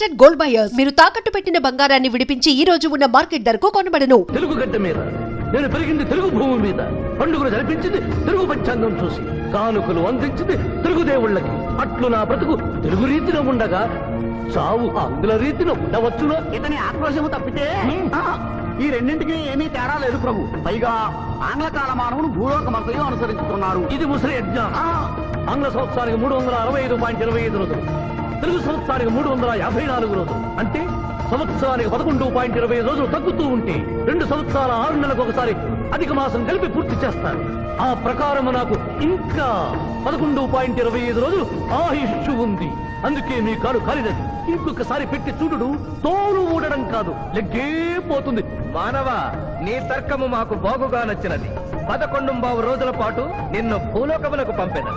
Trusted gold buyers మీరు తాకట్టు పెట్టిన బంగారాన్ని విడిపించి ఈ రోజు ఉన్న మార్కెట్ ధరకు కొనబడను. తెలుగు గడ్డ మీద నేను పెరిగింది తెలుగు భూమి మీద, పండుగలు జరిపించింది తెలుగు పంచాంగం చూసి, కానుకలు అందించింది తెలుగు దేవుళ్ళకి. అట్లు నా బ్రతుకు తెలుగు రీతిలో ఉండగా చావు ఆంగ్ల రీతిలో ఉండవచ్చునో? ఇతని ఆక్రోశము తప్పితే ఈ రెండింటికి ఏమీ తేడా లేదు ప్రభు. పైగా ఆంగ్ల కాలమానవును భూలోకమంతయు అనుసరించుతున్నారు. ఇది ముసలి అజ్ఞానం. ఆంగ్ల సంవత్సరానికి 365.25 రోజులు, తెలుగు సంవత్సరానికి 354 రోజులు. అంటే సంవత్సరానికి 11.20 రోజులు తగ్గుతూ ఉంటే 2 సంవత్సరాల 6 నెలలకు ఒకసారి అధిక మాసం కలిపి పూర్తి చేస్తారు. ఆ ప్రకారం నాకు ఇంకా 11.25 రోజులు ఆయుష్షు ఉంది. అందుకే మీ కాలు కాలినది. ఇంకొకసారి పెట్టి చూడు, తోలు ఊడడం కాదు, లెగ్గే పోతుంది. మానవ, నీ తర్కము మాకు బాగుగా నచ్చినది. 11 రోజుల పాటు నిన్ను భూలోకములకు పంపెను.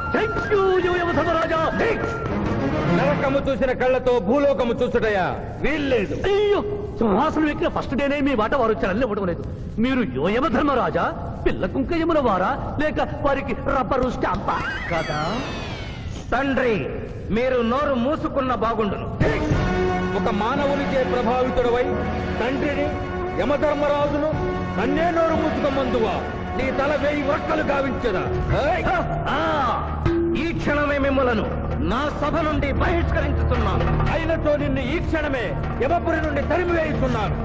నరకము చూసిన కళ్ళతో భూలోకము చూసుటయా వీల్లేదు. అయ్యో, సింహాసనం ఎక్కిన ఫస్ట్ డేనే మీ వాట వారు వచ్చారని ఇవ్వడం లేదు. మీరు యోయమ ధర్మరాజా, పిల్ల కుంకయముల వారా, లేక వారికి రబ్బరు స్టాంపా కదా? తండ్రి, మీరు నోరు మూసుకున్న బాగుండును. ఒక మానవునిచే ప్రభావితుడవై తండ్రిని, యమధర్మరాజును నన్నే నోరు మూసుకొమ్మందువా నీ తల 1000 వక్కలు గావించదా? ఈ క్షణమే మిమ్మలను నా సభ నుండి బహిష్కరించుతున్నాను. అయినతో నిన్ను ఈ క్షణమే యమపురి నుండి తరిమివేయుతున్నాను.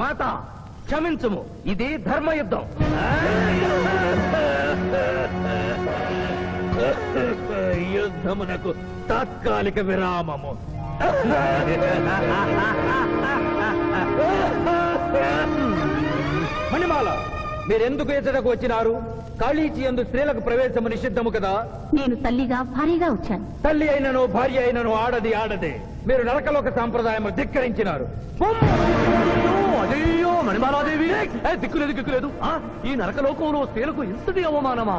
మాత, క్షమించుము, ఇది ధర్మయుద్ధం. యుద్ధమునకు తాత్కాలిక విరామము. మణిమాల, మీరెందుకు ఎచ్చటకు వచ్చినారు? కాళీచి యందు స్త్రీలకు ప్రవేశము నిషిద్ధము కదా? నేను తల్లిగా భార్యగా వచ్చాను. తల్లి అయినను భార్య అయినను ఆడది ఆడదే. మీరు నరకలోక సాంప్రదాయము ధిక్కరించినారు. అయ్యో మణిమాలాదేవి, దిక్కులేదు దిక్కులేదు. ఈ నరకలోకంలో స్త్రీలకు ఇంతటి అవమానమా?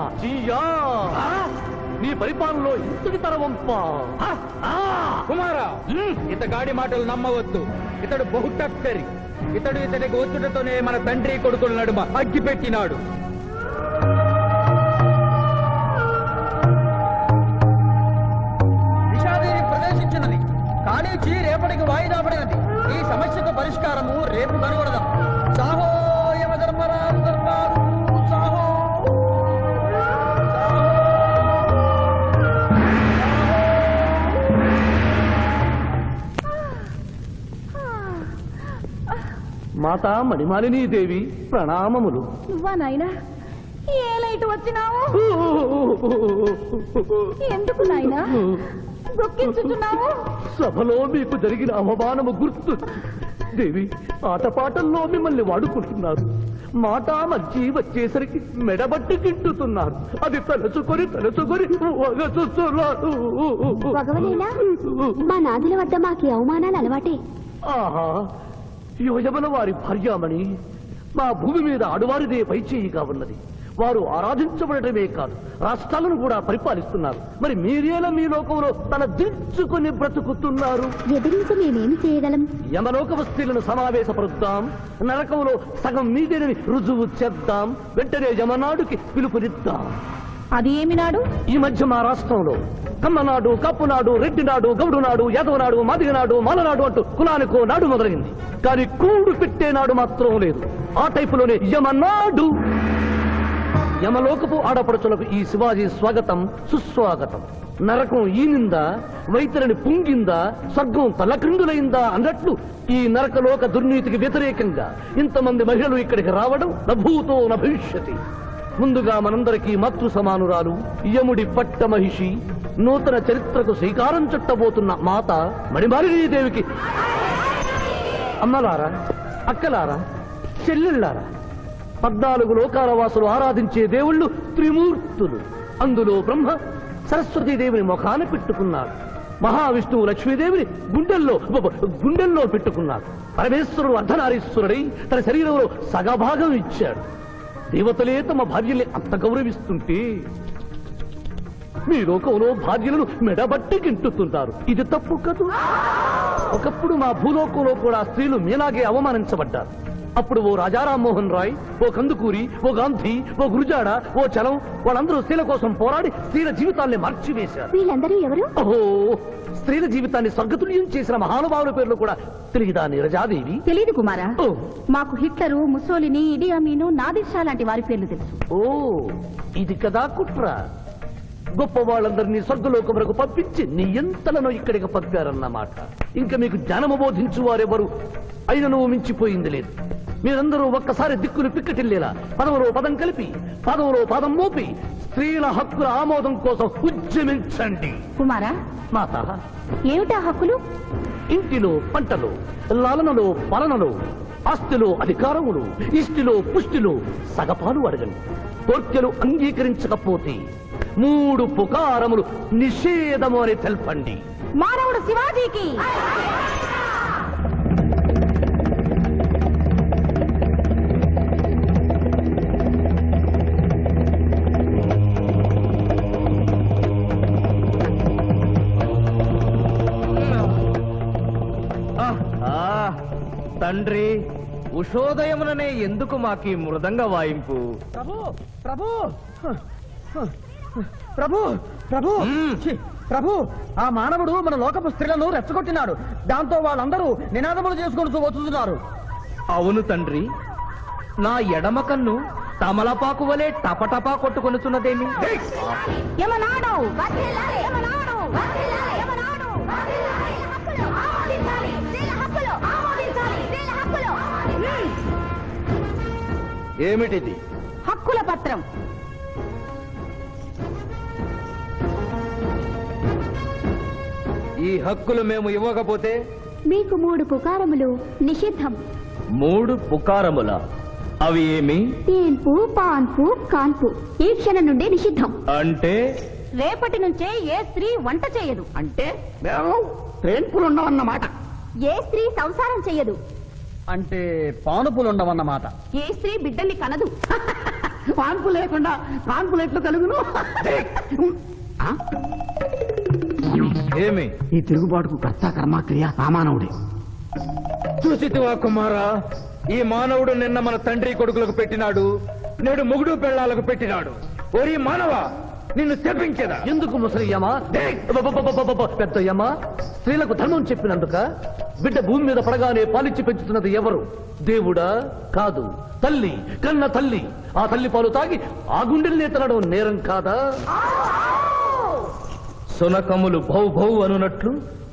నీ పరిపాలనలో ఇంతటి తరవంపా? కుమారా, ఇతగాడి మాటలు నమ్మవద్దు. ఇతడు బహుటక్కరి. ఇతడికి వచ్చుటతోనే మన తండ్రి కొడుకుల నడుమ అగ్గి పెట్టినాడు. విషాదేవి ప్రవేశించినది. కాళీచి రేపటికి వాయిదా పడినది. ఈ సమస్యకు పరిష్కారము రేపు కనుగొడదాం. సాహో యమధర్మరాజు దర్బారు, సాహో. మాతా మణిమాలినీ దేవి, ప్రణామములు. నువ్వా నాయనా? ఏ లైట్ వచ్చినావు? ఎందుకు నాయనా దుఃఖించుతున్నావు? సభలో మీకు జరిగిన అవమానము గుర్తు. దేవి, ఆటపాటల్లో మిమ్మల్ని వాడుకుంటున్నారు. మాట మర్చి వచ్చేసరికి మెడబట్టి తింటుతున్నారు. అది తలుచుకొని మా నాదుల వద్ద మాకి అవమానాలు అలవాటే. ఆహా, యోజమల వారి భార్యామణి మా భూమి మీద ఆడువారిదే పైచేయిగా ఉన్నది. వారు ఆరాధించబడటమే కాదు, రాష్ట్రాలను కూడా పరిపాలిస్తున్నారు. మరి మీరేలా మీ లోకంలో తన దించుకుని బ్రతుకుతున్నారు? ఎదిరించి మేమేమి చేయగలం? యమలోక వస్తువులను సమావేశపరుద్దాం, నరకంలో సగం మీదేనని రుజువు చేద్దాం. వెంటనే యమనాడుకి పిలుపునిద్దాం. అది ఏమి నాడు? ఈ మధ్య మా రాష్ట్రంలో కమ్మనాడు, కప్పునాడు, రెడ్డినాడు, గౌడునాడు, యాదవనాడు, మాదిగనాడు, మాలనాడు అంటూ కులానికో నాడు మొదలైంది. కానీ కూడు పెట్టేనాడు మాత్రం లేదు. ఆ టైపులోనే యమనాడు. యమలోకపు ఆడపడుచులకు ఈ శివాజీ స్వాగతం సుస్వాగతం. నరకం ఈనిందా, వైతరిని పుంగిందా, స్వర్గం తలక్రిందులైందా అన్నట్లు ఈ నరకలోక దుర్నీతికి వ్యతిరేకంగా ఇంతమంది మహిళలు ఇక్కడికి రావడం నభూతో నభవిష్యతి. ముందుగా మనందరికీ మాతృ సమానురాలు, యముడి పట్ట మహిషి, నూతన చరిత్రకు శ్రీకారం చుట్టబోతున్న మాత మణిమాలినీ దేవికి అమ్మలారా, అక్కలారా, చెల్లెళ్ళారా 14 లోకాల వాసులు ఆరాధించే దేవుళ్ళు త్రిమూర్తులు. అందులో బ్రహ్మ సరస్వతీదేవిని ముఖాన పెట్టుకున్నాడు. మహావిష్ణువు లక్ష్మీదేవిని గుండెల్లో పెట్టుకున్నాడు. పరమేశ్వరుడు అర్ధనారీశ్వరుడై తన శరీరంలో సగభాగం ఇచ్చాడు. దేవతలే తమ భార్యల్ని అంత గౌరవిస్తుంటే మీ లోకంలో భార్యలను మెడబట్టి గింటుతుంటారు. ఇది తప్పు కదూ. ఒకప్పుడు మా భూలోకంలో కూడా స్త్రీలు మీలాగే అవమానించబడ్డారు. అప్పుడు ఓ రాజా రామ్మోహన్ రాయ్, ఓ కందుకూరి, ఓ గాంధీ, ఓ గురుజాడ, ఓ చలం వాళ్ళందరూ స్త్రీల కోసం పోరాడి స్త్రీల జీవితాల్ని మార్చివేశారు. వీళ్ళందరూ ఎవరు? ఓహో, స్త్రీల జీవితాన్ని స్వర్గతుల్యం చేసిన మహానుభావుల పేర్లు కూడా తెలియదా నీరజాదేవి? తెలీదు కుమారా. ఓ మాకు హిట్లరు, ముసోలిని, ఇడి అమీను, నాదిర్ షా లాంటి వారి పేర్లు తెలుసు. ఓ ఇది కదా కుట్ర. గొప్ప వాళ్ళందరినీ స్వర్గలోకములకు పంపించి నీ ఎంతలను ఇక్కడికి పంపారన్నమాట. ఇంకా మీకు జ్ఞానము బోధించు వారెవరు అయినను మించిపోయింది లేదు. మీరందరూ ఒక్కసారి దిక్కులు పిక్కటిల్లేలా పదవులో పదం కలిపి పదవులో పదం మోపి స్త్రీల హక్కుల ఆమోదం కోసం ఉద్యమించండి. కుమారా, మాత, ఏమిటా హక్కులు? ఇంటిలో పంటలో, లాలనలో పాలనలో, ఆస్తిలో అధికారములు, ఇష్టిలో పుష్టిలో సగపాలు అడగండి. కోర్కెలు అంగీకరించకపోతే 3 పుకారములు నిషేధము అని తెల్పండి. మానవుడు శివాజీకి. తండ్రి, ఉషోదయముననే ఎందుకు మాకీ మృదంగ వాయింపు? ప్రభు ప్రభు ప్రభు ప్రభు ఛీ, ప్రభు, ఆ మానవుడు మన లోకపు స్త్రీలను రెచ్చగొట్టినాడు. దాంతో వాళ్ళందరూ నినాదములు చేసుకుంటూ వచ్చుతున్నారు. అవును తండ్రి, నా ఎడమ కన్ను తమలపాకు వలె టపటపా కొట్టుకొనుచున్నదేమి? యమనాడు, వర్ధిల్లాలి, యమనాడు, వర్ధిల్లాలి, యమనాడు, వర్ధిల్లాలి. హక్కులు ఆమోదించాలి, స్త్రీల హక్కులు ఆమోదించాలి, స్త్రీల హక్కులు. ఏమిటిది? హక్కుల పత్రం. ఈ హక్కులు మేము ఇవ్వకపోతే మీకు 3 పుకారములు నిషిద్ధం. 3 పుకారముల? అవి ఏమి? తేన్పు, పాన్పు, కాన్పు ఈ క్షణం నుండి నిషిద్ధం. అంటే రేపటి నుంచే ఏ స్త్రీ వంట చేయదు. అంటే మేము ట్రైన్పులు ఉండవన్నమాట. ఏ స్త్రీ సంసారం చేయదు. అంటే పానుపులుండవన్నమాట. ఏ స్త్రీ బిడ్డల్ని కనదు. పాన్పు లేకుండా కాన్పులు ఎట్లు కలుగును? ఆ? ఏమి? ఈ తిరుగుబాటుకు కర్త కర్మ క్రియ సామానవుడే. చూసితివా కుమారా, ఈ మానవుడు నిన్న మన తండ్రి కొడుకులకు పెట్టినాడు, నేడు మొగుడు పెళ్ళాలకు పెట్టినాడు. ఓరి మానవ, నిన్ను శపించదా? ఎందుకు ముసలియమా, పెద్దయ్యమా? స్త్రీలకు ధర్మం చెప్పినందుక? బిడ్డ భూమి మీద పడగానే పాలిచ్చి పెంచుతున్నది ఎవరు? దేవుడా? కాదు, తల్లి, కన్న తల్లి. ఆ తల్లి పాలు తాగి ఆ గుండెల్నే తనడం నేరం కాదా? సునకములు భౌ భౌ అనునట్లు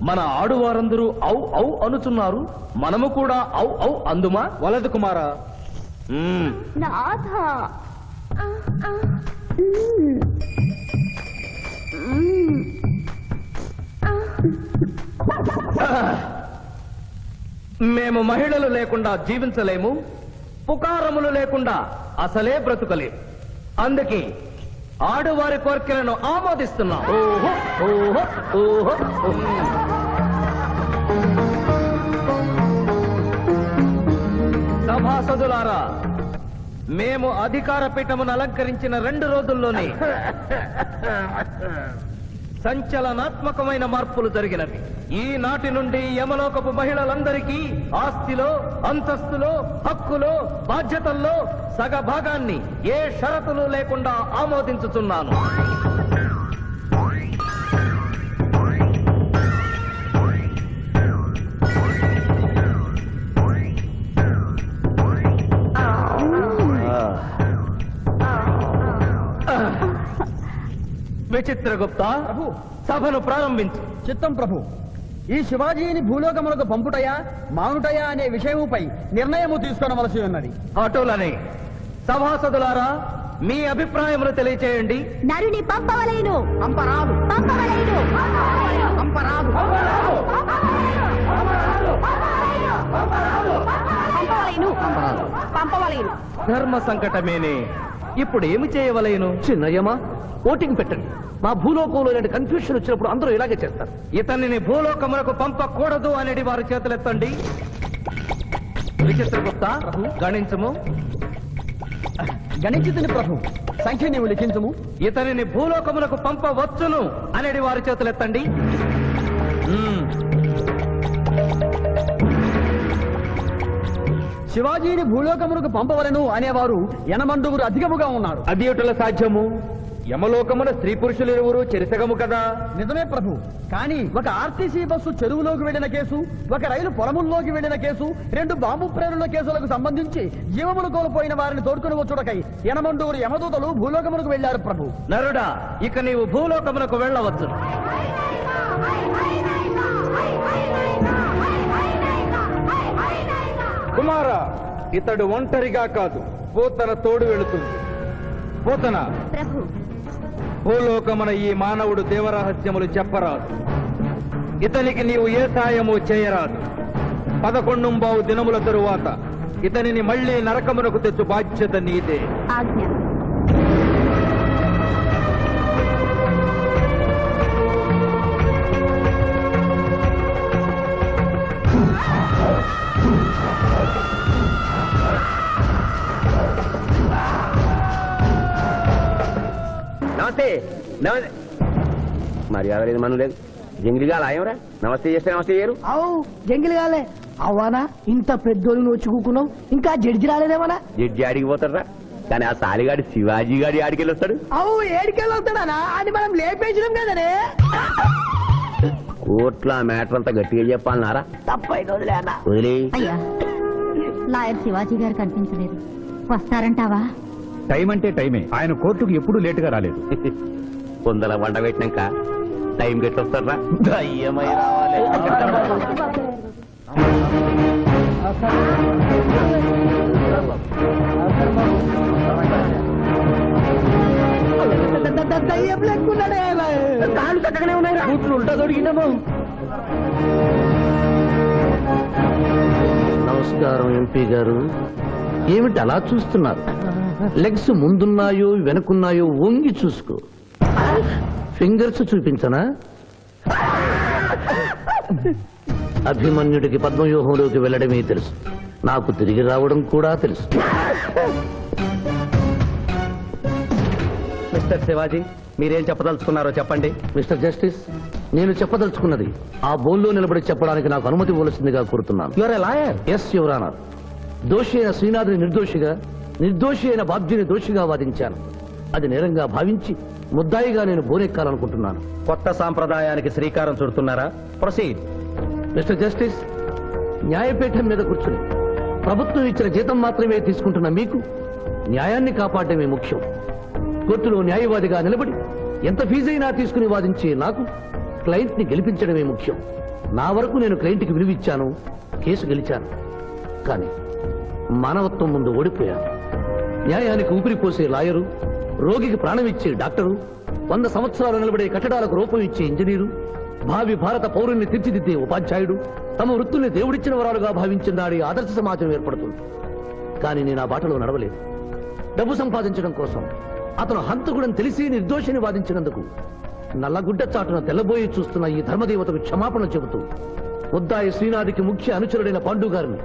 మన ఆడువారందరూ ఔ ఔ అనుచున్నారు. మనము కూడా ఔ ఔ అందుమా? వలదు కుమారా. నాథ. మేము మహిళలు లేకుండా జీవించలేము, పుకారములు లేకుండా అసలే బ్రతుకలేము. అందుకే ఆడువారి కోరికలను ఆమోదిస్తున్నాం. ఓహో ఓహో ఓహో. సభాసదులారా, మేము అధికార పీఠమును అలంకరించిన 2 రోజుల్లోనే సంచలనాత్మకమైన మార్పులు జరిగినవి. ఈనాటి నుండి యమలోకపు మహిళలందరికీ ఆస్తిలో, అంతస్తులో, హక్కులో, బాధ్యతల్లో సగభాగాన్ని ఏ షరతులు లేకుండా ఆమోదించుతున్నాను. విచిత్రగుప్త, సభను ప్రారంభించు. చిత్తం ప్రభు. ఈ శివాజీని భూలోకములకు పంపుటయా మానుటయా అనే విషయముపై నిర్ణయము తీసుకొనవలసి ఉన్నది. అటులనే సభాసదులారా, మీ అభిప్రాయములు తెలియచేయండి. నరుని పంపవలేను. పంపరాదు, పంపవలేను. పంపరాదు. పంపవలేను. పంపవలేను పంపవలేను. ధర్మ సంకటమేనే. ఇప్పుడు ఏమి చేయవలేను? చిన్నయ్యమా, ఓటింగ్ పెట్టండి. మా భూలోకంలో ఇలాంటి కన్ఫ్యూషన్ వచ్చినప్పుడు అందరూ ఇలాగే చేస్తారు. ఇతన్ని భూలోకములకు పంపకూడదు అనేది వారి చేతులెత్తండి. విచిత్రగుప్త, గణించము. గణించుతుని ప్రభు, సంఖ్య నీవు లిఖించము. ఇతనిని భూలోకములకు పంపవచ్చును అనేది వారి చేతులెత్తండి. శివాజీని భూలోకమునకు పంపవలను అనేవారు యనమండుగురు అధికముగా ఉన్నారు. అది ఎటుల సాధ్యము? యమలోకమున స్త్రీ పురుషులు ఇరువురు చెరిసగము కదా. నిజమే ప్రభు, కానీ ఒక ఆర్టీసీ బస్సు చెరువులోకి వెళ్లిన కేసు, ఒక రైలు పొలముల్లోకి వెళ్లిన కేసు, 2 బాంబు ప్రేరుల కేసులకు సంబంధించి జీవములు కోల్పోయిన వారిని తోడుకుని వచ్చుటకై యనమండూరు యమదూతలు భూలోకమునకు వెళ్లారు ప్రభు. నరుడా, ఇక నీవు భూలోకమునకు వెళ్ళవచ్చు. కుమార, ఇతడు ఒంటరిగా కాదు, పోతన తోడు వెళుతుంది. పోతన, ప్రభు, భూలోకమున ఈ మానవుడు దేవరహస్యములు చెప్పరాదు. ఇతనికి నీవు ఏ సాయము చేయరాదు. 11 దినముల తరువాత ఇతనిని మళ్లీ నరకమునకు తెచ్చు బాధ్యత నీదే. ఆజ్ఞ. నమస్తే. మర్యాద లేదు, మనం లేదు. జంగిలిగా లాయంరా, నమస్తే చేస్తే నమస్తే చేయరు. అవు జంగిల్ కాలే అవ్వానా, ఇంత పెద్దోళ్ళు నువ్వు వచ్చి కూకున్నావు, ఇంకా జడ్జి రాలేదేమన్నా? జడ్జి ఆడికి పోతారా, కానీ ఆ సాలిగాడి శివాజీ గారి ఆడికి వెళ్ళొస్తాడు. అవు ఏడికెళ్ళి వస్తాడా అని మనం లేపేసినాం కదనే. కోట్ల మ్యాటర్ అంతా గట్టిగా చెప్పాలన్నారా? తప్పైన వదిలే అన్న. వదిలే. అయ్యా, లాయర్ శివాజీ గారు కనిపించలేదు. వస్తారంటావా? టైం అంటే టైమే. ఆయన కోర్టుకు ఎప్పుడు లేటుగా రాలేదు. కొందల వంట పెట్టినాక టైం గెట్టొస్తారా? దయ్యమై రావాలి. దయ్యం లెక్కున్నాడే, కాళ్ళు చక్కగానే ఉన్నాయి, కూతురు ఉంటా దొరికిందేమో. నమస్కారం ఎంపీ గారు. ఏమిటి అలా చూస్తున్నారు? లెగ్స్ ముందున్నాయో వెనుకున్నాయో వంగి చూసుకో. ఫింగర్స్ చూపించనా? అభిమన్యుడికి పద్మవ్యూహంలోకి వెళ్ళడమే తెలుసు, నాకు తిరిగి రావడం కూడా తెలుసు. మిస్టర్ శివాజీ, మీరేం చెప్పదలుచుకున్నారో చెప్పండి. మిస్టర్ జస్టిస్, నేను చెప్పదలుచుకున్నది ఆ బోన్లో నిలబడి చెప్పడానికి నాకు అనుమతి ఇవ్వవలసిందిగా కోరుతున్నాను. Your a lawyer. Yes your honour. దోషి అయిన శ్రీనాథుని నిర్దోషిగా, నిర్దోషి అయిన బాబ్జీని దోషిగా వాదించాను. అది నేరంగా భావించి ముద్దాయిగా నేను బోనెక్కాలనుకుంటున్నాను. కొత్త సాంప్రదాయానికి శ్రీకారం చుడుతున్నారా? ప్రొసీడ్. మిస్టర్ జస్టిస్, న్యాయపీఠం మీద కూర్చుని ప్రభుత్వం ఇచ్చిన జీతం మాత్రమే తీసుకుంటున్న మీకు న్యాయాన్ని కాపాడమే ముఖ్యం. కోర్టులో న్యాయవాదిగా నిలబడి ఎంత ఫీజైనా తీసుకుని వాదించే నాకు క్లయింట్ ని గెలిపించడమే ముఖ్యం. నా వరకు నేను క్లయింట్ కి విలువిచ్చాను, కేసు గెలిచాను. కానీ మానవత్వం ముందు ఓడిపోయాను. న్యాయానికి ఊపిరిపోసే లాయరు, రోగికి ప్రాణం ఇచ్చే డాక్టరు, 100 సంవత్సరాలు నిలబడే కట్టడాలకు రూపం ఇచ్చే ఇంజనీరు, భావి భారత పౌరుల్ని తీర్చిదిద్దే ఉపాధ్యాయుడు తమ వృత్తుల్ని దేవుడిచ్చిన వరాలుగా భావించిన నాడి ఆదర్శ సమాజం ఏర్పడుతుంది. కానీ నేను ఆ బాటలో నడవలేదు. డబ్బు సంపాదించడం కోసం అతను హంతకుడని తెలిసి నిర్దోషిని వాదించినందుకు నల్లగుడ్డ చాటున తెల్లబోయి చూస్తున్న ఈ ధర్మదేవతకు క్షమాపణ చెబుతూ ముద్దాయి శ్రీనాథికి ముఖ్య అనుచరుడైన పాండు గారిని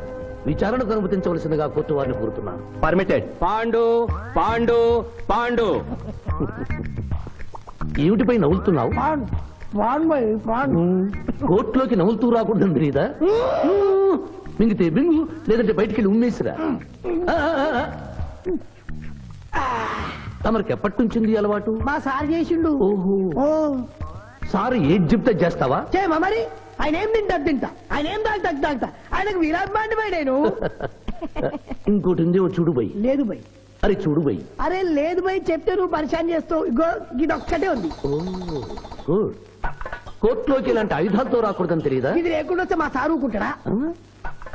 విచారణకు అనుమతించవలసిందిగా కోర్టు వారిని కోరుతున్నాను. పర్మిటెడ్. పాండు పాండు పాండు. ఏమిటిపై నవ్వులుతున్నావు? కోర్టులోకి నవ్వులుతూ రాకూడదని తెలీదా? మింగితే బింగు, లేదంటే బయటికి వెళ్ళి ఉమ్మేసిరా. తమరికి ఎప్పటి నుంచింది అలవాటు? మా సార్ చేసిండు. ఓహో, సార్ ఏది చెప్తే చేస్తావా? చేయమా మరి. ఆయన ఏం తింటా, ఆయన ఏం తాగుతా, ఆయనకు విరాట్మాండి పోయి నేను. ఇంకోటి ఉంది, ఓ చూడు బై. లేదు బై. అరే చూడు బై. అరే లేదు బై, చెప్తే నువ్వు పరిశాన్ చేస్తావు. ఇగో ఇది ఒక్కటే ఉంది. గుడ్. కోర్టులోకి ఇలాంటి ఆయుధాలతో రాకూడదని తెలియదా? ఇది లేకుండా వస్తే మా సార్ ఊరుకుంటాడా?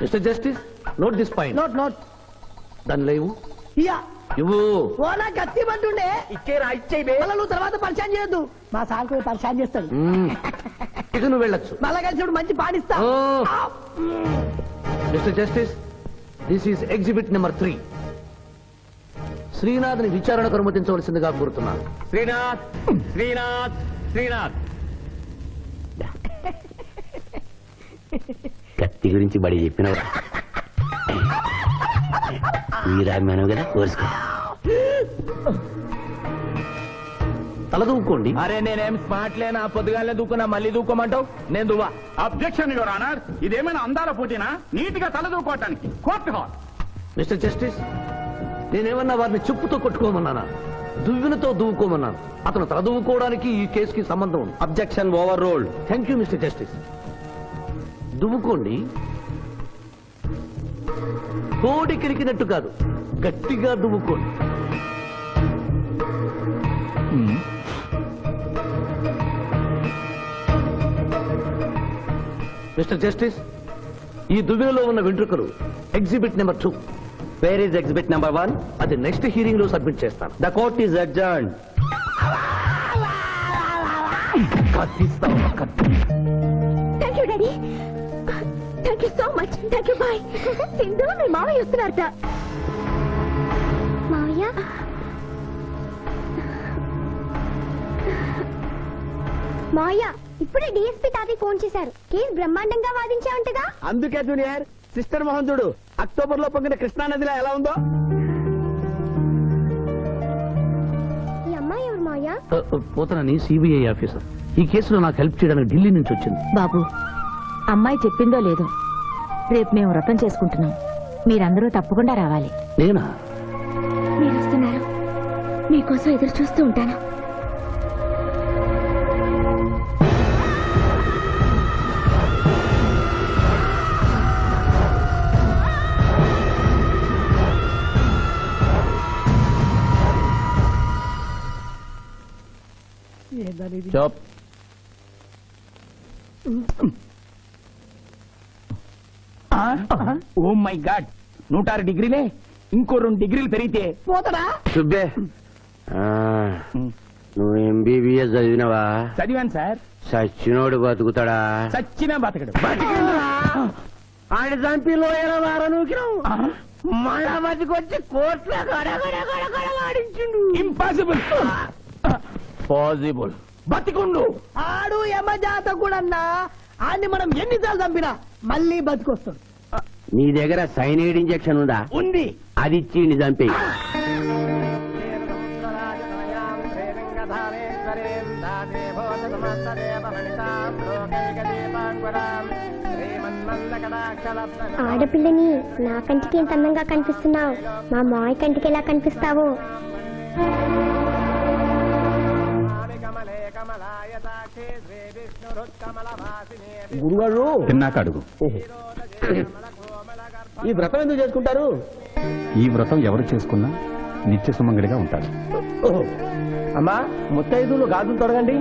Mister justice, note this point. Note note. దాని లేవు ఇయ్యా. ఇవ్వు. ఓ నా కత్తి పట్టుండే మళ్ళా నువ్వు తర్వాత పరిశాన్ చేయొద్దు. మా సార్ కూడా పరిశాన్ చేస్తాడు. ఇక నువ్వు వెళ్ళొచ్చు. మళ్ళా కలిసి మంచి పాడిస్తా. Mister justice, this is exhibit number 3. శ్రీనాథ్ని విచారణకు అనుమతించవలసిందిగా కోరుతున్నాను. శ్రీనాథ్ శ్రీనాథ్ శ్రీనాథ్ కత్తి గురించి బడి చెప్పినవా? వీరామ్యాను కదా కోరుసుకో. తలదూకోండి. అరే నేనేం స్మార్ట్ లేనా? పొద్దుగానే దూకున్నా, మళ్ళీ దూకోమంటావు? నేను దువ్వా. అబ్జెక్షన్ యువర్ ఆనర్, ఇదేమైనా అందాల పోటీనా? నీట్ గా తలదూకోవటానికి కోర్టు హాల్. మిస్టర్ జస్టిస్, నేనేమన్నా వారిని చెప్పుతో కొట్టుకోమన్నానా? దువ్వినతో దువ్వుకోమన్నాను. అతను తల దువ్వుకోవడానికి ఈ కేసుకి సంబంధం ఉంది. Objection overruled. Thank you mister justice. దువ్వుకోండి. కోడి కిరికినట్టు కాదు, గట్టిగా దువ్వుకోండి. మిస్టర్ జస్టిస్, ఈ దువ్వెనలో ఉన్న వెంట్రుకలు exhibit number 2. Where is exhibit number 1? అది నెక్స్ట్ హియరింగ్ లో సబ్మిట్ చేస్తాను. The court is adjourned. Thank you daddy, thank you so much. Thank you. Bye. Sindhu, మీ మావయ్య వస్తున్నారట. మావయ్య, మావయ్య ఇప్పుడే డిఎస్పీ తాతయ్య ఫోన్ చేశారు. కేసు బ్రహ్మాండంగా వాదించావంటగా. అందుకే జూనియర్, సిస్టర్ మోహన్ చూడు అక్టోబర్ లో పొంగిన కృష్ణానదిలో ఎలా ఉందో. ఈ అమ్మాయి ఎవరు మావయ్య? పోతనని సిబిఐ ఆఫీసర్. ఈ కేసులో నాకు హెల్ప్ చేయడానికి ఢిల్లీ నుంచి వచ్చింది. బాబు, అమ్మాయి చెప్పిందో లేదో, రేపు మేము వ్రతం చేసుకుంటున్నాం. మీరందరూ తప్పకుండా రావాలి. నేనా? మీరు వస్తున్నారు, మీకోసం ఎదురు చూస్తూ ఉంటాను. Stop. ఓ మై గాడ్, 106 డిగ్రీలే. ఇంకో 2 డిగ్రీలు పెరిగితే పోతాడా? సుబ్బే, నువ్వు ఎంబీబీఎస్ చదివినవా? చదివాను సార్. సచ్చినోడు బతుకుతాడా? చచ్చినా బతకడు. ఆయన చంపి లోయల వారనూకినాం, మళ్ళా బతికొచ్చి కోర్టులో ఆడించిండు. ఇంపాసిబుల్. పాసిబుల్. బతికుండు. ఆడు యమజాత కూడా ఆడిని మనం ఎన్నిసార్లు చంపినా మళ్ళీ బతికొస్తాడు. నీ దగ్గర సైనైడ్ ఇంజెక్షన్ ఉందా? ఉంది. అది ఇచ్చి చంపి. ఆడపిల్లని నా కంటికి ఎంత అందంగా కనిపిస్తున్నావు, మా మాయ కంటికి ఎలా కనిపిస్తావో. గురుగారు తిన్నాక అడుగు. ఈ వ్రతం ఎందుకు చేసుకుంటారు? ఈ వ్రతం ఎవరు చేసుకున్నా నిత్య సుమంగళిగా ఉంటారు. అమ్మా, ముత్తైదులు గాజులు తొడగండి.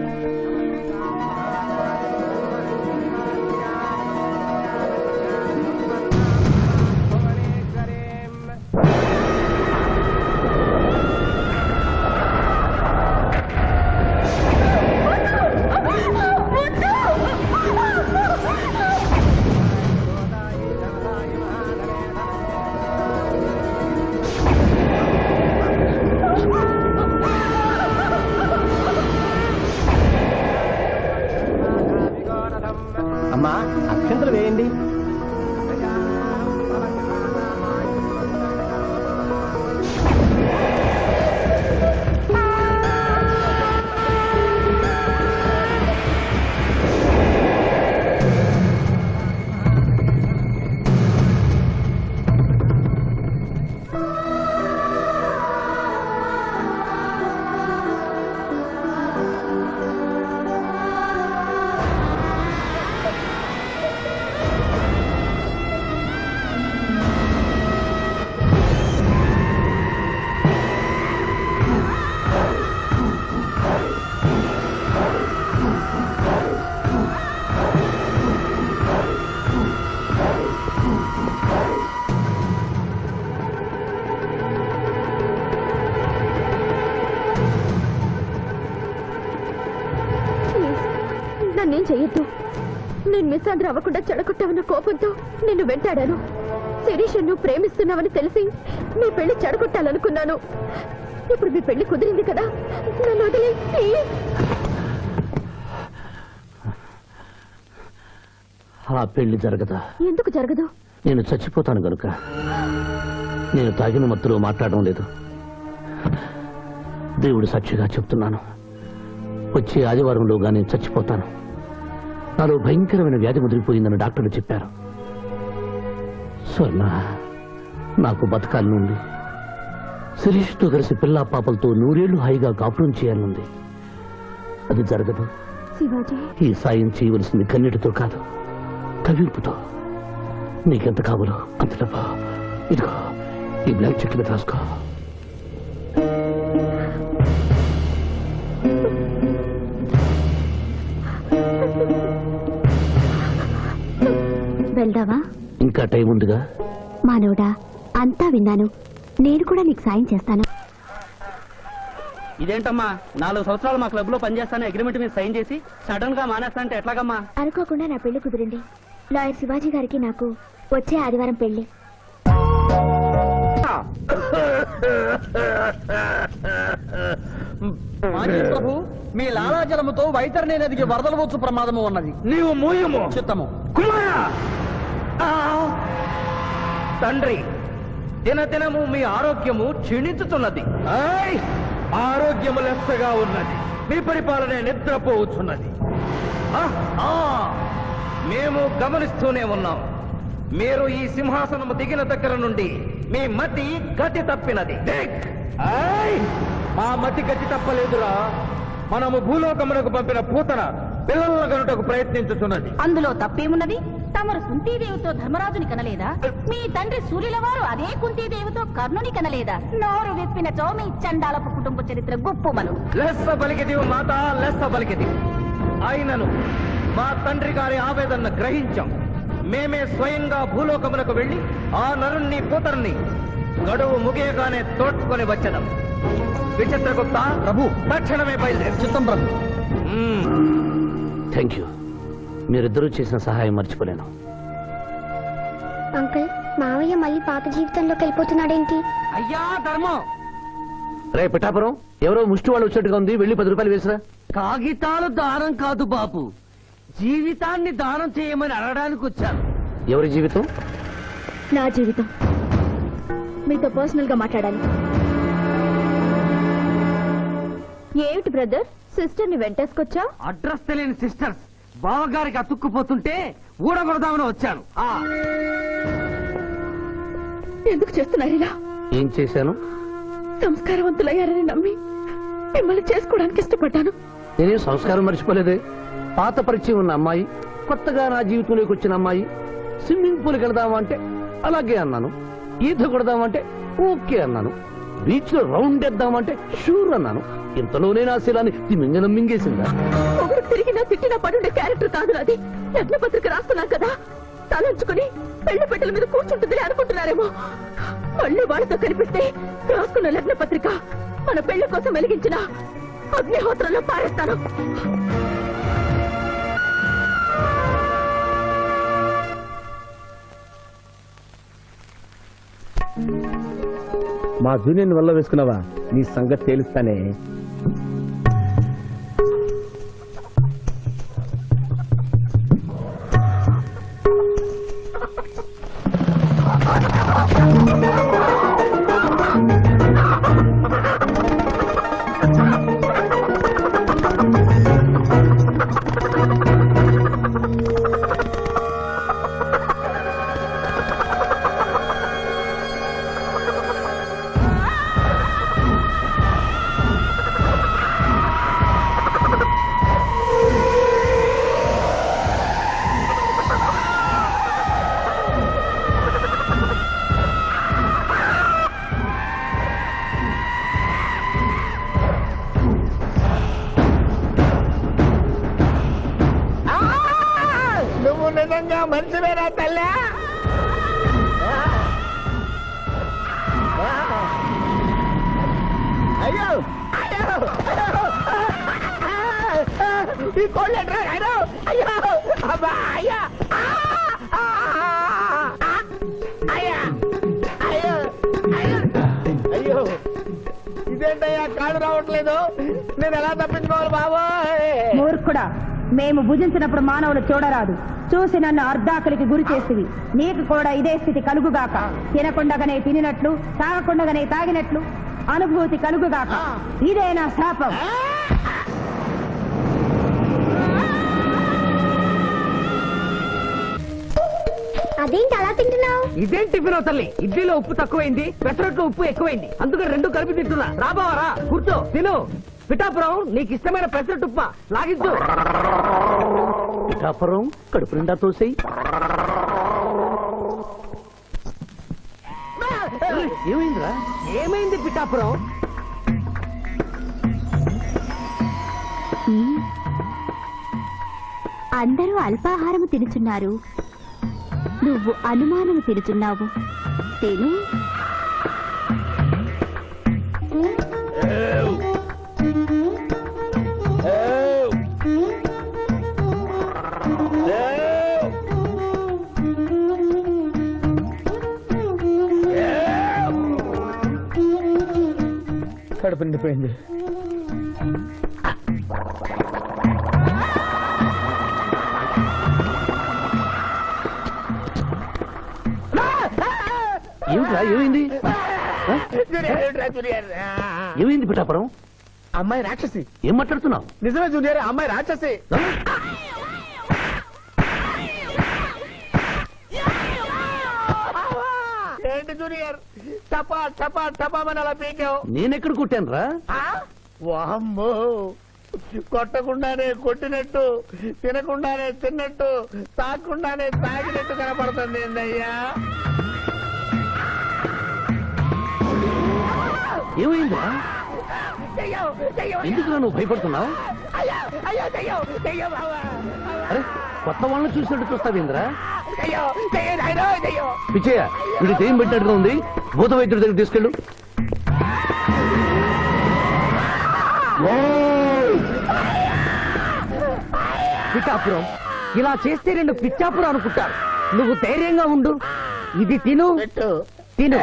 అమ్మా, అక్షంతలు వేయండి. నన్నేం చెయ్యొద్దు. నేను మిస్ ఆంధ్ర అవ్వకుండా చెడగొట్టావన్న కోపంతో నిన్ను వెంటాడాను. శిరీష్ నువ్వు ప్రేమిస్తున్నావని తెలిసి మీ పెళ్లి చెడగొట్టాలనుకున్నాను. ఇప్పుడు మీ పెళ్లి కుదిరింది కదా, నన్ను వదిలే ప్లీజ్. ఆ పెళ్లి జరగదా? ఎందుకు జరగదు? నేను చచ్చిపోతాను గనుక. నేను తాగిన మత్తులో మాట్లాడడం లేదు. దేవుడు సాక్షిగా చెప్తున్నాను, వచ్చే ఆదివారంలోగా నేను చచ్చిపోతాను. నాలో భయంకరమైన వ్యాధి ముదిరిపోయిందని డాక్టర్లు చెప్పారు. స్వర్ణ, నాకు బతకాలనుంది. శిరీష్తో కలిసి పిల్లా పాపలతో 100 ఏళ్లు హాయిగా కాపురం చేయాలనుంది. అది జరగదు. శివాజీ, ఈ సాయం చేయవలసింది కన్నీటితో కాదు, కవింపుతో. నీకెంత కావాలో అంత డబ్బా ఇదిగో, ఈ బ్లాక్ చెక్ మీద రాసుకో. వెళ్దావా? ఇంకా టైం ఉందిగా. మానవుడా, అంతా విన్నాను. నేను కూడా నీకు సాయం చేస్తాను. ఇదేంటమ్మా, 4 సంవత్సరాలు మా క్లబ్ లో పనిచేస్తాను అగ్రిమెంట్ మీద సైన్ చేసి సడన్ గా మానేస్తా అంటే ఎట్లాగమ్మా? అనుకోకుండా నా పెళ్లి కుదిరింది. లాయర్ శివాజీ గారికి నాకు వచ్చే ఆదివారం పెళ్లి. ప్రభు, మీ లాలాజలముతో వైతరణి నదికి వరదలు వచ్చు ప్రమాదము ఉన్నది. నీవు మూయము. చిత్తము. కుమారా! తండ్రి, దినదినము మీ ఆరోగ్యము క్షీణించుతున్నది. ఆరోగ్యము లెస్సగా ఉన్నది. మీ పరిపాలనే నిద్రపోవచ్చున్నది. మేము గమనిస్తూనే ఉన్నాం. మీరు ఈ సింహాసనము దిగిన దగ్గర నుండి మీ మతి గతి తప్పినది. మా మతి గతి తప్పలేదురా. మనము భూలోకమునకు పంపిన పూతన పిల్లల గనుటకు ప్రయత్నించుతున్నది. అందులో తప్పేమున్నది? తమరు కుంతీదేవితో ధర్మరాజుని కనలేదా? మీ తండ్రి సూర్యుల వారు అదే కుంతీదేవితో కర్ణుని కనలేదా? నోరు విప్పిన మీ చండాలపు కుటుంబ చరిత్ర గొప్పమను. లెస్స పలికిదివు మాత, లెస్స పలికిది. అయినను మా తండ్రి గారి ఆవేదన గ్రహించాం. మేమే స్వయంగా భూలోకమునకు వెళ్లి ఆ నరుణ్ణి పూతరుని గడువు ముగియగానే తోడ్కొని వచ్చడం. విచిత్రగుప్త ప్రభు, తక్షణమే బయలుదేరు. చిత్తం ప్రభు. Thank you. మీరిద్దరూ చేసిన సహాయం మర్చిపోలేను. అంకుల్, మావయ్య మళ్ళీ పాత జీవితంలోకి వెళ్ళిపోతున్నాడేంటి? అయ్యా ధర్మం, రే పిఠాపురం, ఎవరో ముష్టి వాళ్ళు వచ్చేట్టుగా ఉంది, వెళ్ళి 10 రూపాయలు వేసిరా. కాగితాలు దానం కాదు బాబు, జీవితాన్ని దానం చేయమని అడగడానికి వచ్చాను. ఎవరి జీవితం? నా జీవితం. మీతో పర్సనల్ గా మాట్లాడాలి. ఏమిటి బ్రదర్, సిస్టర్ ని వెంటేసుకొచ్చా? అడ్రస్ తెలియని సిస్టర్స్ బావగారికి అతుక్కుపోతుంటే ఊడగొడదామని వచ్చాను. ఎందుకు చేస్తున్నారు ఇలా? ఏం చేశాను? సంస్కారవంతులయ్యారని నమ్మి మిమ్మల్ని చేసుకోవడానికి ఇష్టపడ్డాను. నేనేం సంస్కారం మర్చిపోలేదే. పాత పరిచయం ఉన్న అమ్మాయి, కొత్తగా నా జీవితంలోకి వచ్చిన అమ్మాయి. స్విమ్మింగ్ పూల్కి వెళదామంటే అలాగే అన్నాను. ఈత కొడదామంటే ఓకే అన్నాను. బీచ్ లో రౌండ్ వేద్దామంటే షూర్ అన్నాను. ఇంతలోనే నా శీలాన్ని తిమింగనం మింగేసిందా? ఒకరు తిరిగినా తిట్టినా పడుండే క్యారెక్టర్ కాదు అది. లగ్న పత్రిక రాస్తున్నాం కదా, తలంచుకుని పెళ్లి పెట్టెల మీద కూర్చుంటుంది అనుకుంటున్నారేమో. మళ్ళీ వాళ్ళతో కనిపిస్తే రాసుకున్న లగ్న పత్రిక మన పెళ్లి కోసం వెలిగించిన అగ్నిహోత్రంలో పారేస్తాను. మా జూనియర్ వల్ల వేసుకున్నావా? నీ సంగతి తేలుస్తానే. నువ్వు నిజంగా మంచివేనా తల్లా? అయ్యో అయ్యో ఈ కోళ్ళు ఎట్రా? అయ్యో అయ్యో అబ్బా అయ్యా అయ్యా ఇదేంటయ్యా కాళ్ళు రావట్లేదు, నేను ఎలా తప్పించుకోవాలి బాబోయ్? మూర్ఖుడా, మేము భుజించినప్పుడు మానవులు చూడరాదు, చూసి నన్ను అర్ధాకలికి గురి చేసివి. నీకు కూడా ఇదే స్థితి కలుగుగాక. తినకుండగానే తినినట్లు, తాగకుండగానే తాగినట్లు అనుభూతి కలుగుగాక. ఇదే నా శాపం. అదేంటి అలా తింటున్నావు? ఇదేం టిఫిన్ తల్లి? ఇడ్లీలో ఉప్పు తక్కువైంది, పెసరట్లో ఉప్పు ఎక్కువైంది, అందుకని రెండు కలిపి తింటున్నా. రాబావరా, కూర్చో, తిను. పిఠాపురం, నీకు ఇష్టమైన పెసరట్టు ఉప్ప లాగించు. పిఠాపురం కడుపు నిండా తోసేయి. ఏమైందిరా? ఏమైంది పిఠాపురం? అందరూ అల్పాహారము తినుచున్నారు, నువ్వు అనుమానము తినుచున్నావు. తిను. కడుపు నిండిపోయింది. ఏమిట్రా, ఏమైంది? ఏమైంది పిఠాపురం? అమ్మాయి రాక్షసి. ఏం మాట్లాడుతున్నావు? నిజమే జూనియర్, అమ్మాయి రాక్షసి. ఏంటి జూనియర్, టపా టపా టపామని అలా పీకావు? నేనెక్కడ కొట్టాను రా? వామ్మో, కొట్టకుండానే కొట్టినట్టు, తినకుండానే తిన్నట్టు, తాగకుండానే తాగినట్టు కనపడుతుంది ఏందయ్యా? ఏమైందా? ఎందుకు నువ్వు భయపడుతున్నావు? అరే, కొత్త వాళ్ళని చూసినట్టు చూస్తావేంద్రా? పిచ్చయ్య, వీడి దెయ్యం పెట్టినట్టుగా ఉంది, భూత వైద్యుడి దగ్గర తీసుకెళ్ళు. పిఠాపురం, ఇలా చేస్తే రెండు పిచ్చాపురం అనుకుంటారు. నువ్వు ధైర్యంగా ఉండు, ఇది తిను. తిను.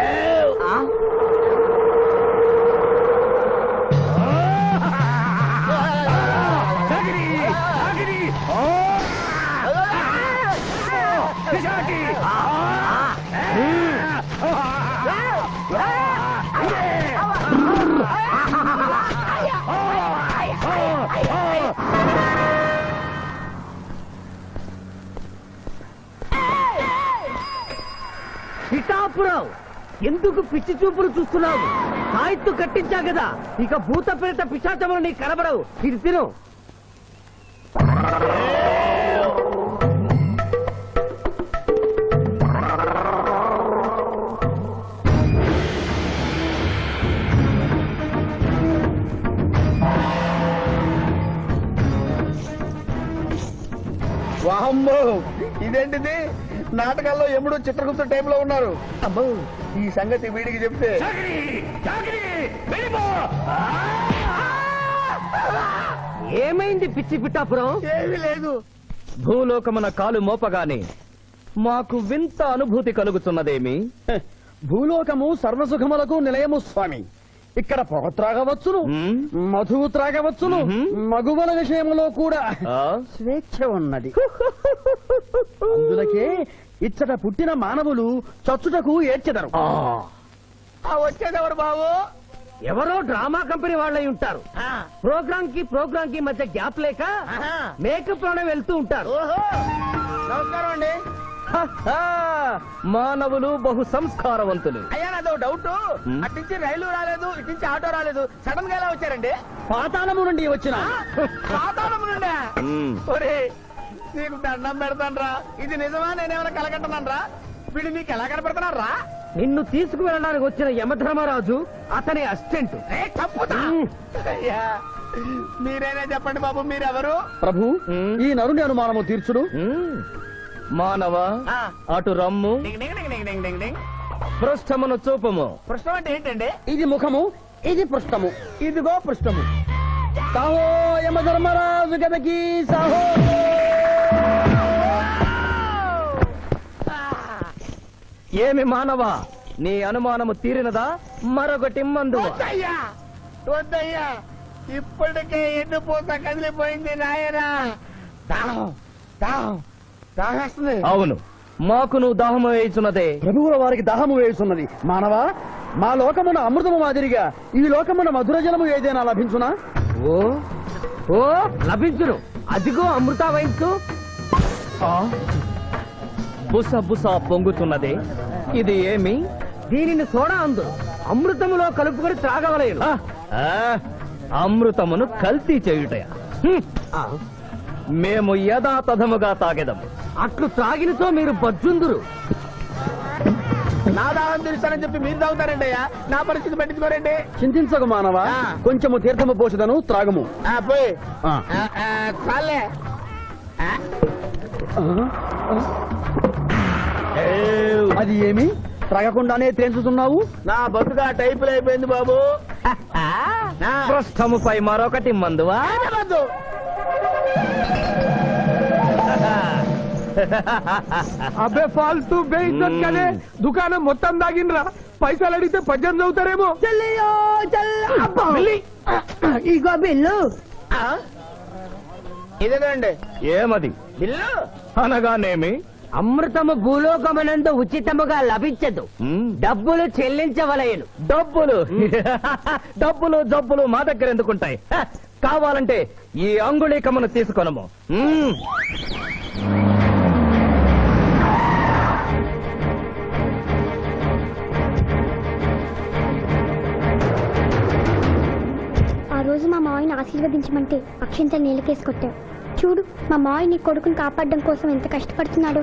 పిఠాపురం, ఎందుకు పిచ్చి చూపులు చూస్తున్నావు? సాయిత్తు కట్టించా కదా, ఇక భూత ప్రేత పిశాచములు నీకు కనబడవు. ఇది తిను. వామ్మో, ఇదేంటిది? నాటకాల్లో ఎముడు చిత్రగుప్త టైప్ లో ఉన్నారు. అమ్మో, ఈ సంగతి వీడికి చెప్తే. ఏమైంది పిచ్చి పిఠాపురం? ఏమీ లేదు. భూలోకమున కాలు మోపగానే మాకు వింత అనుభూతి కలుగుతున్నదేమి? భూలోకము సర్వసుఖములకు నిలయము స్వామి. ఇక్కడ పొగ త్రాగవచ్చును, మధువు త్రాగవచ్చును, మగువల విషయంలో కూడా స్వేచ్ఛ ఉన్నది. అందులకే ఇచ్చట పుట్టిన మానవులు చచ్చుటకు ఏడ్చెదరు. వచ్చేదెవరు బాబు? ఎవరో డ్రామా కంపెనీ వాళ్ళై ఉంటారు. ప్రోగ్రామ్ కి మధ్య గ్యాప్ లేక మేకప్ లోనే వెళ్తూ ఉంటారు. నమస్కారం అండి. మానవులు బహు సంస్కారవంతులు. అయ్యా, నాదో డౌట్. అట్నుంచి రైలు రాలేదు, ఇట్నుంచి ఆటో రాలేదు, సడన్ గా ఎలా వచ్చారండి? పాతాళము నుండి వచ్చిన. పాతాళము నుండా? ఒరే, నీకు దండం పెడతానరా, ఇది నిజమా? నేనేమైనా కలగంటున్నానరా? వీడు నీకు ఎలా కనపడుతున్నారా? నిన్ను తీసుకువెళ్ళడానికి వచ్చిన యమధర్మరాజు అతని అసిస్టెంట్. అయ్యా, మీరైనా చెప్పండి బాబు, మీరెవరు? ప్రభు, ఈ నరుని అనుమానము తీర్చుడు. మానవ, అటు రమ్ము, పృష్ఠమును చూపము. పృష్ఠం అంటే ఏంటండి? ఇది ముఖము, ఇది పృష్ఠము. ఇదిగో పృష్ఠము. సాహో యమధర్మరాజు గదకి సాహో. ఏమి మానవ, నీ అనుమానము తీరినదా? మరొకటి మందు. వద్దయ్యా ఇప్పటికే ఎన్ను పూత కదిలిపోయింది నాయనా దాహం దాహం దాహేస్తుంది. అవును, మాకు నువ్వు దాహము వేయుచున్నదే. ప్రభువుల వారికి దాహము వేయుచున్నది. మానవా, మా లోకమున అమృతము మాదిరిగా ఈ లోకమున మధుర జలము ఏదైనా లభించునా? ఓ ఓ లభించును. అదిగో అమృత వయస్సు బుస బుస పొంగుతున్నదే. ఇది ఏమి? దీనిని సోడా అందు అమృతములో కలుపుకొని త్రాగవలేను. అమృతమును కల్తీ చేయుటయా? మేము యథాతథముగా తాగెదము. అట్లు త్రాగినతో మీరు బజ్జుందురు. నా దాహం తీరుస్తానని చెప్పి మీరు తాగుతారండి అయ్యా, నా పరిస్థితి పట్టించుకోరండి. చింతించకు మానవా, కొంచెము తీర్థము పోషదను త్రాగము. పోయి చాలే. అది ఏమి? త్రాగకుండానే తేల్చుతున్నావు? నా బతుగా టైపులు అయిపోయింది బాబు. పృష్ఠముపై మరొకటి మందువా? అబ్బే ఫాల్తూ బేయిజ్జత్ కదే దుకాణం మొత్తం దాగినరా. పైసలు అడిగితే పద్యం చదువుతారేమో. ఇగో బిల్లు. ఇదేనండి ఏమది? బిల్లు అనగానేమి? అమృతము భూలోకమునందు ఉచితముగా లభించదు, డబ్బులు చెల్లించవలయను. డబ్బులు డబ్బులు జబ్బులు మా దగ్గర ఎందుకుంటాయి? కావాలంటే ఈ అంగుళీకమును తీసుకొనము. ఆ రోజు మా మావయ్యని ఆశీర్వదించమంటే అక్షింతలు నీళ్ళకేసి కొట్టావు. చూడు, మా మావయ్య నీ కొడుకుని కాపాడడం కోసం ఎంత కష్టపడుతున్నాడు.